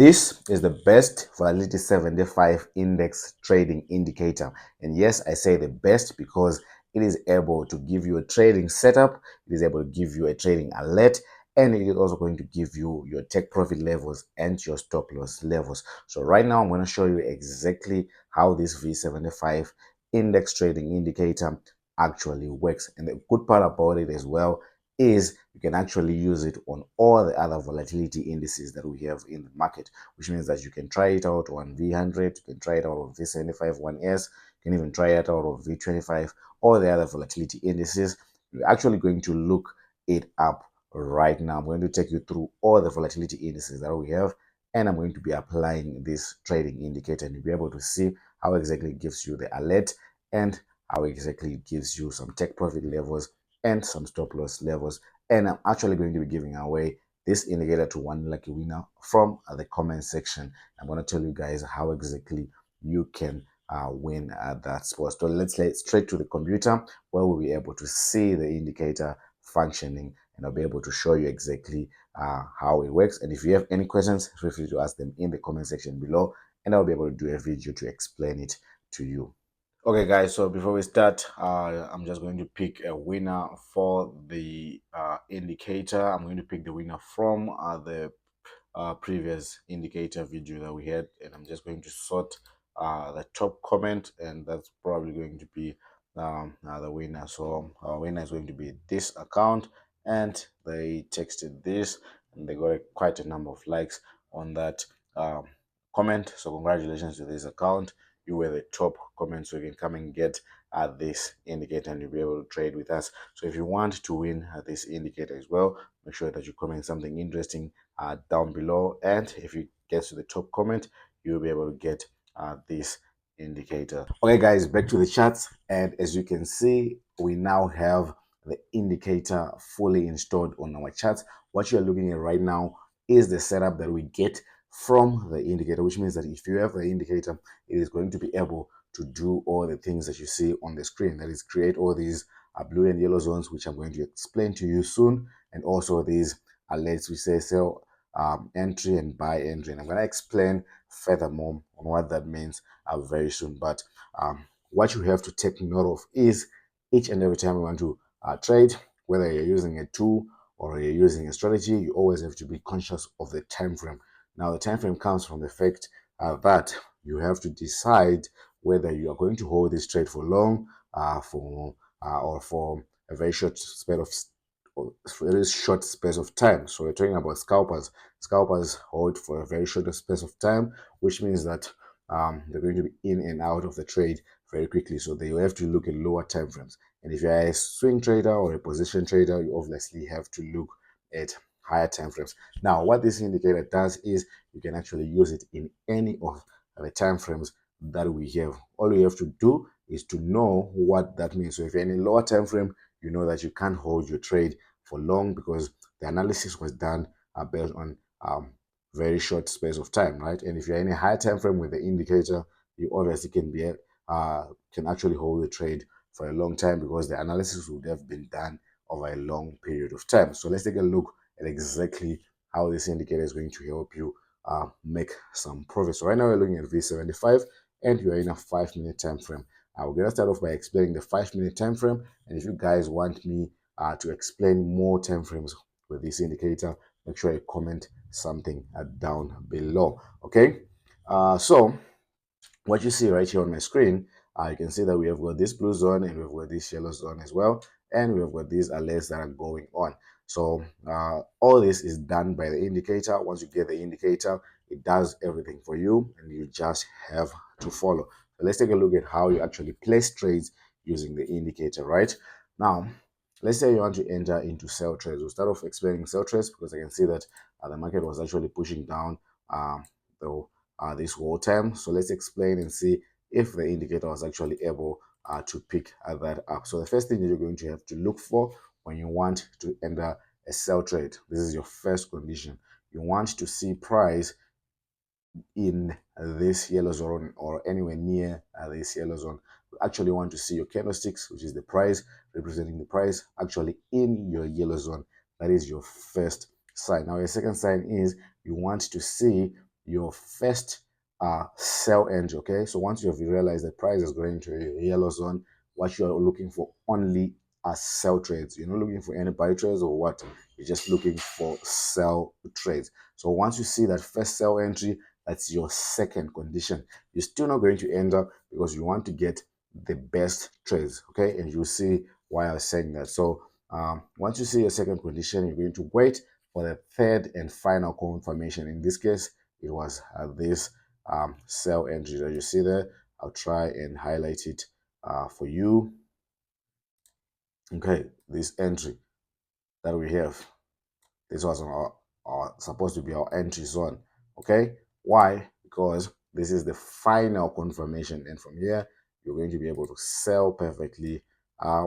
This is the best volatility 75 index trading indicator. And yes, I say the best because it is able to give you a trading setup, it is able to give you a trading alert, and it is also going to give you your take profit levels and your stop loss levels. So right now I'm going to show you exactly how this V75 index trading indicator actually works. And the good part about it as well is you can actually use it on all the other volatility indices that we have in the market, which means that you can try it out on V100, you can try it out on V75 1S, you can even try it out on V25, all the other volatility indices. We're actually going to look it up right now. I'm going to take you through all the volatility indices that we have, and I'm going to be applying this trading indicator, and you'll be able to see how exactly it gives you the alert and how exactly it gives you some take profit levels and some stop loss levels. And I'm actually going to be giving away this indicator to one lucky winner from the comment section. I'm going to tell you guys how exactly you can win that spot. So let's get straight to the computer where we'll be able to see the indicator functioning, and I'll be able to show you exactly how it works. And if you have any questions, feel free to ask them in the comment section below, and I'll be able to do a video to explain it to you. Okay, guys, so before we start, I'm just going to pick a winner for the indicator. I'm going to pick the winner from the previous indicator video that we had, and I'm just going to sort the top comment, and that's probably going to be the winner. So our winner is going to be this account, and they texted this, and they got quite a number of likes on that comment. So congratulations to this account. You were the top comment, so you can come and get this indicator, and you'll be able to trade with us. So if you want to win this indicator as well, make sure that you comment something interesting down below, and if you get to the top comment, you'll be able to get this indicator. Okay, guys, back to the charts, and as you can see, we now have the indicator fully installed on our charts. What you're looking at right now is the setup that we get from the indicator, which means that if you have the indicator, it is going to be able to do all the things that you see on the screen. That is, create all these blue and yellow zones, which I'm going to explain to you soon, and also these alerts which say sell entry and buy entry. And I'm going to explain furthermore on what that means very soon. But what you have to take note of is each and every time you want to trade, whether you're using a tool or you're using a strategy, you always have to be conscious of the time frame. Now, the time frame comes from the fact that you have to decide whether you are going to hold this trade for long, or for a very short span of very short space of time. So we're talking about scalpers. Scalpers hold for a very short space of time, which means that they're going to be in and out of the trade very quickly. So they have to look at lower time frames. And if you're a swing trader or a position trader, you obviously have to look at higher time frames. Now, what this indicator does is you can actually use it in any of the time frames that we have. All you have to do is to know what that means. So if you're in a lower time frame, you know that you can't hold your trade for long because the analysis was done based on very short space of time, right? And if you're in a high time frame with the indicator, you obviously can actually hold the trade for a long time because the analysis would have been done over a long period of time. So let's take a look at exactly how this indicator is going to help you make some profit. So right now we're looking at V75, and you're in a 5-minute time frame. We're going to start off by explaining the 5-minute time frame, and if you guys want me to explain more time frames with this indicator, make sure you comment something down below. Okay, so what you see right here on my screen, you can see that we have got this blue zone and we've got this yellow zone as well, and we've got these alerts that are going on. So all this is done by the indicator. Once you get the indicator, it does everything for you, and you just have to follow. So let's take a look at how you actually place trades using the indicator. Right now, let's say you want to enter into sell trades. We'll start off explaining sell trades because I can see that the market was actually pushing down the this whole time. So let's explain and see if the indicator was actually able to pick that up. So the first thing that you're going to have to look for when you want to enter a sell trade, this is your first condition. You want to see price in this yellow zone or anywhere near this yellow zone. You actually want to see your candlesticks, which is the price, representing the price, actually in your yellow zone. That is your first sign. Now, your second sign is you want to see your first sell entry. Okay, so once you have realized the price is going to a yellow zone, what you are looking for only are sell trades. You're not looking for any buy trades or what, you're just looking for sell trades. So once you see that first sell entry, that's your second condition. You're still not going to enter because you want to get the best trades. Okay, and you'll see why I was saying that. So once you see your second condition, you're going to wait for the third and final confirmation. In this case, it was this sell entry that you see there. I'll try and highlight it for you. Okay, this entry that we have, this was supposed to be our entry zone. Okay, why? Because this is the final confirmation, and from here you're going to be able to sell perfectly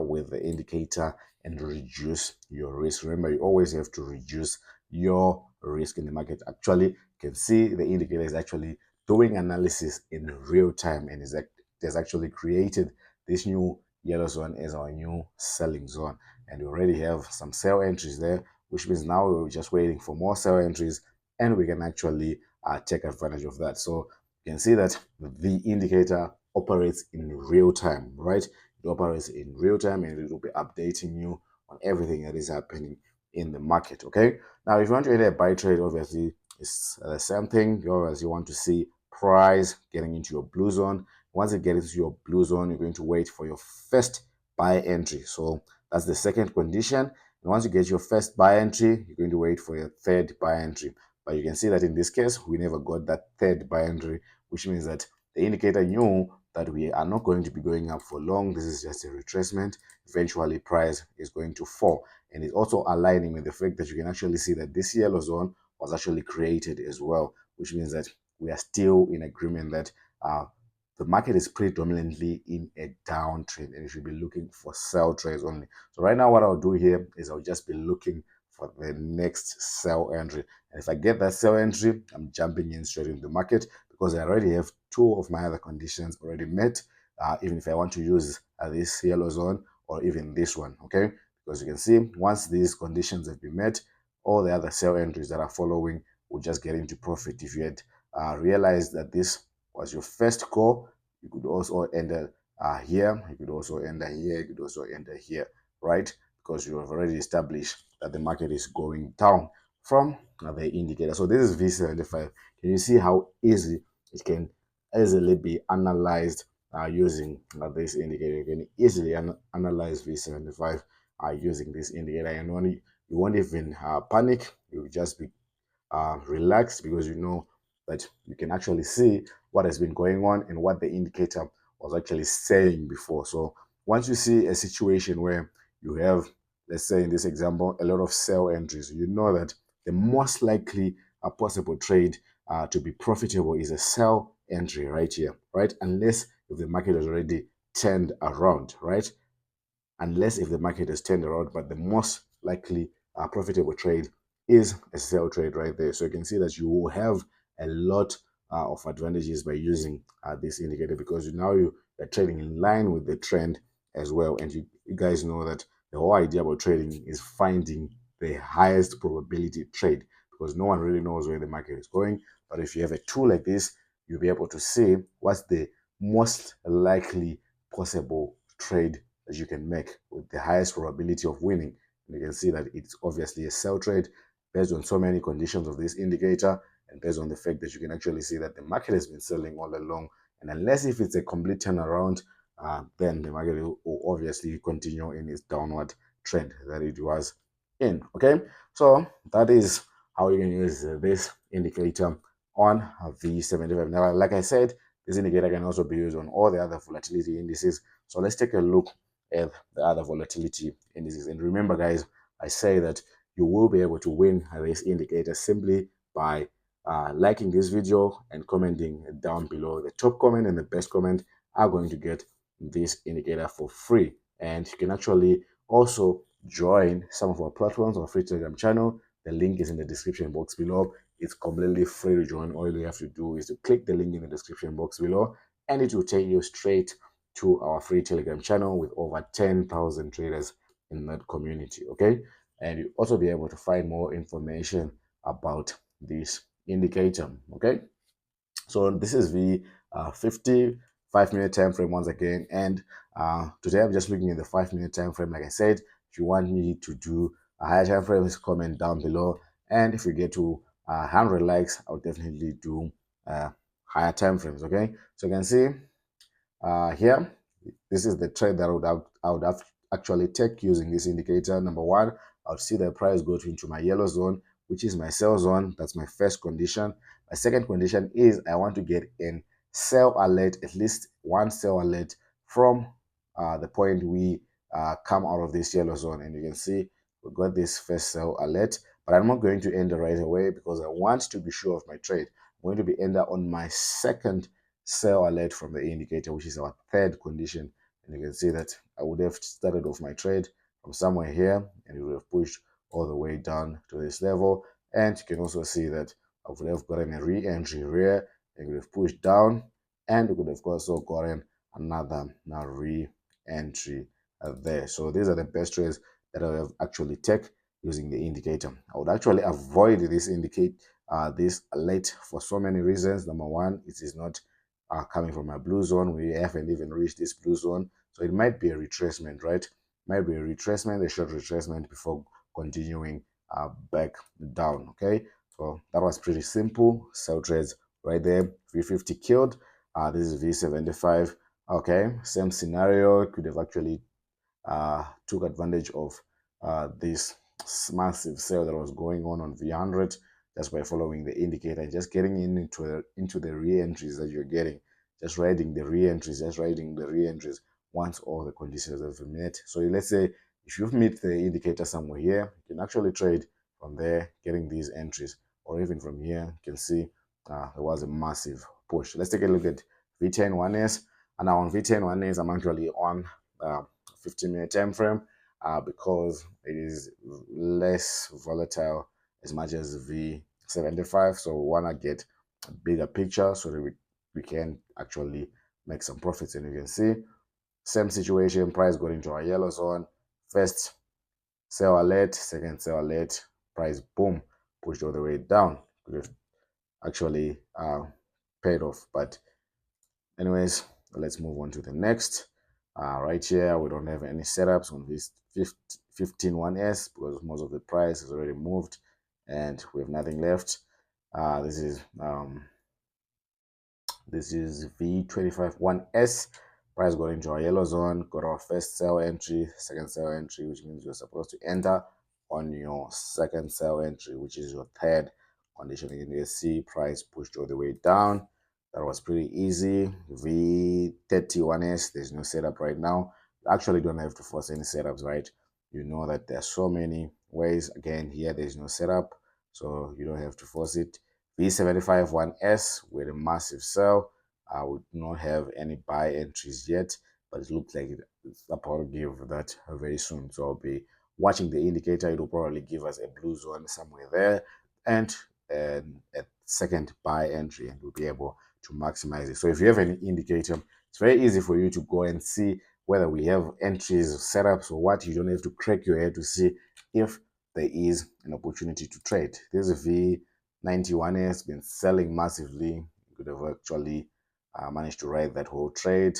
with the indicator and reduce your risk. Remember, you always have to reduce your risk in the market. Actually, you can see the indicator is actually doing analysis in real time, and it has actually created this new yellow zone as our new selling zone, and we already have some sell entries there, which means now we're just waiting for more sell entries, and we can actually take advantage of that. So you can see that the indicator operates in real time, right? It operates in real time, and it will be updating you on everything that is happening in the market. Okay, now if you want to enter a buy trade, obviously it's the same thing. You obviously want to see price getting into your blue zone. Once it gets into your blue zone, you're going to wait for your first buy entry. So that's the second condition. And once you get your first buy entry, you're going to wait for your third buy entry. But you can see that in this case, we never got that third buy entry, which means that the indicator knew that we are not going to be going up for long. This is just a retracement. Eventually, price is going to fall. And it's also aligning with the fact that you can actually see that this yellow zone was actually created as well, which means that we are still in agreement that the market is predominantly in a downtrend, and you should be looking for sell trades only. So right now, what I'll do here is I'll just be looking for the next sell entry. And if I get that sell entry, I'm jumping in straight into the market because I already have two of my other conditions already met. Even if I want to use this yellow zone or even this one, okay? Because you can see once these conditions have been met, all the other sell entries that are following will just get into profit. If you had realized that this was your first call, you could also enter here, you could also enter here, you could also enter here, right? Because you have already established that the market is going down from the indicator. So this is V75. Can you see how easy it can easily be analyzed using this indicator? You can easily analyze V75 using this indicator, and you won't even panic. You will just be relaxed because you know that you can actually see what has been going on and what the indicator was actually saying before. So once you see a situation where you have, let's say in this example, a lot of sell entries, you know that the most likely possible trade to be profitable is a sell entry right here, right? Unless if the market has already turned around, right? Unless if the market has turned around, but the most likely profitable trade is a sell trade right there. So you can see that you will have a lot of advantages by using this indicator because now you are trading in line with the trend as well. And you guys know that the whole idea about trading is finding the highest probability trade because no one really knows where the market is going. But if you have a tool like this, you'll be able to see what's the most likely possible trade that you can make with the highest probability of winning. And you can see that it's obviously a sell trade based on so many conditions of this indicator and based on the fact that you can actually see that the market has been selling all along. And unless if it's a complete turnaround, then the market will obviously continue in its downward trend that it was in. Okay, so that is how you can use this indicator on V75. Now, like I said, this indicator can also be used on all the other volatility indices. So let's take a look at the other volatility indices. And remember, guys, I say that you will be able to win this indicator simply by liking this video and commenting down below. The top comment and the best comment are going to get this indicator for free. And you can actually also join some of our platforms on free Telegram channel. The link is in the description box below. It's completely free to join. All you have to do is to click the link in the description box below, and it will take you straight to our free Telegram channel with over 10,000 traders in that community. Okay, and you'll also be able to find more information about this indicator. Okay, so this is the 55-minute time frame once again, and today I'm just looking at the 5-minute time frame. Like I said, if you want me to do a higher time frame, just comment down below, and if we get to 100 likes, I'll definitely do higher time frames. Okay, so you can see here, this is the trade that I would have actually take using this indicator. Number one, I'll see the price go into my yellow zone, which is my sell zone. That's my first condition. My second condition is I want to get in sell alert, at least one sell alert from the point we come out of this yellow zone. And you can see we got this first sell alert, but I'm not going to enter right away because I want to be sure of my trade. I'm going to be enter on my second sell alert from the indicator, which is our third condition. And you can see that I would have started off my trade from somewhere here, and it would have pushed all the way down to this level. And you can also see that I would have gotten a re-entry here, and it would have pushed down, and we could have also gotten another re-entry there. So these are the best trades that I have actually take using the indicator. I would actually avoid this alert for so many reasons. Number one, it is not coming from my blue zone. We haven't even reached this blue zone, so it might be a retracement, right? Might be a retracement, a short retracement before continuing back down. Okay, so that was pretty simple. Sell trades right there. V50 killed. This is V75. Okay, same scenario. Could have actually took advantage of this massive sale that was going on V100 just by following the indicator and just getting into the re-entries that you're getting, just riding the re-entries once all the conditions have been met. So let's say if you've met the indicator somewhere here, you can actually trade from there, getting these entries, or even from here you can see there was a massive push. Let's take a look at V10 1S, and now on V10 1S I'm actually on 15-minute time frame because it is less volatile as much as V75. So we want to get a bigger picture so that we can actually make some profits. And you can see same situation, price got into our yellow zone. First sell alert, second sell alert, price boom, pushed all the way down. Could have actually paid off, but anyways, let's move on to the next. Right here, we don't have any setups on this 151S because most of the price has already moved and we have nothing left. This is V25 1S. Price got into our yellow zone, got our first sell entry, second sell entry, which means you're supposed to enter on your second sell entry, which is your third condition. You can see price pushed all the way down. That was pretty easy. V31S, there's no setup right now. You actually don't have to force any setups, right? You know that there's so many ways. Again, here there's no setup, so you don't have to force it. V75 1S with a massive sell. I would not have any buy entries yet, but it looks like it's about to give that very soon. So I'll be watching the indicator. It will probably give us a blue zone somewhere there and a second buy entry, and we'll be able to maximize it. So if you have an indicator, it's very easy for you to go and see whether we have entries, setups, or what. You don't have to crack your head to see if there is an opportunity to trade. There's a V91 has been selling massively. You could have actually managed to ride that whole trade,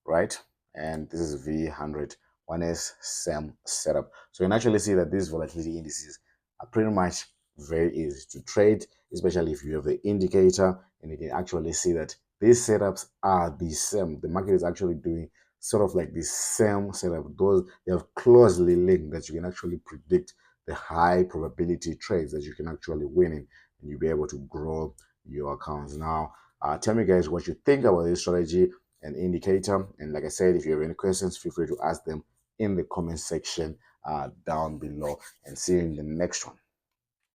right? And this is V100 1S same setup. So you can actually see that these volatility indices are pretty much very easy to trade, especially if you have the indicator, and you can actually see that these setups are the same. The market is actually doing sort of like the same setup. Those they have closely linked that you can actually predict the high probability trades that you can actually win in, and you'll be able to grow your accounts. Now, tell me guys what you think about this strategy and indicator. And like I said, if you have any questions, feel free to ask them in the comment section down below, and see you in the next one.